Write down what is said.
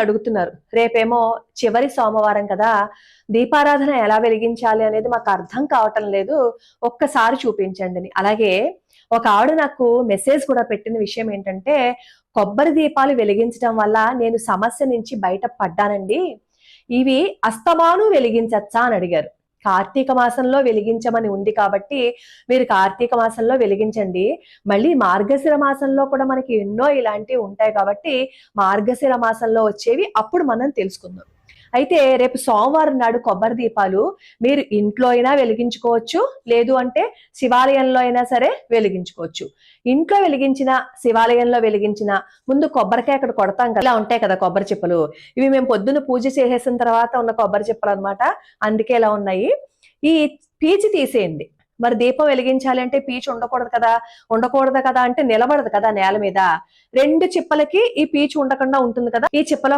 అడుగుతున్నారు. రేపేమో చివరి సోమవారం కదా, దీపారాధన ఎలా వెలిగించాలి అనేది మాకు అర్థం కావటం లేదు, ఒక్కసారి చూపించండి అని. అలాగే ఒక ఆవిడ నాకు మెసేజ్ కూడా పెట్టిన విషయం ఏంటంటే, కొబ్బరి దీపాలు వెలిగించడం వల్ల నేను సమస్య నుంచి బయట పడ్డానండి, ఇవి అస్తమాను వెలిగించచ్చా అని అడిగారు. కార్తీక మాసంలో వెలిగించమని ఉంది కాబట్టి మీరు కార్తీక మాసంలో వెలిగించండి. మళ్ళీ మార్గశిర మాసంలో కూడా మనకి ఎన్నో ఇలాంటివి ఉంటాయి కాబట్టి మార్గశిర మాసంలో వచ్చేవి అప్పుడు మనం తెలుసుకుందాం. అయితే రేపు సోమవారం నాడు కొబ్బరి దీపాలు మీరు ఇంట్లో అయినా వెలిగించుకోవచ్చు, లేదు అంటే శివాలయంలో అయినా సరే వెలిగించుకోవచ్చు. ఇంట్లో వెలిగించిన, శివాలయంలో వెలిగించిన, ముందు కొబ్బరికాయ అక్కడ కొడతాం కదా, ఇలా ఉంటాయి కదా కొబ్బరి చిప్పలు, ఇవి మేము పొద్దున్న పూజ చేసేసిన తర్వాత ఉన్న కొబ్బరి చిప్పలు అనమాట, అందుకే ఇలా ఉన్నాయి. ఈ పీచు తీసేయండి. మరి దీపం వెలిగించాలి అంటే పీచు ఉండకూడదు కదా అంటే నిలబడదు కదా నేల మీద. రెండు చిప్పలకి ఈ పీచు ఉండకుండా ఉంటుంది కదా, ఈ చిప్పలో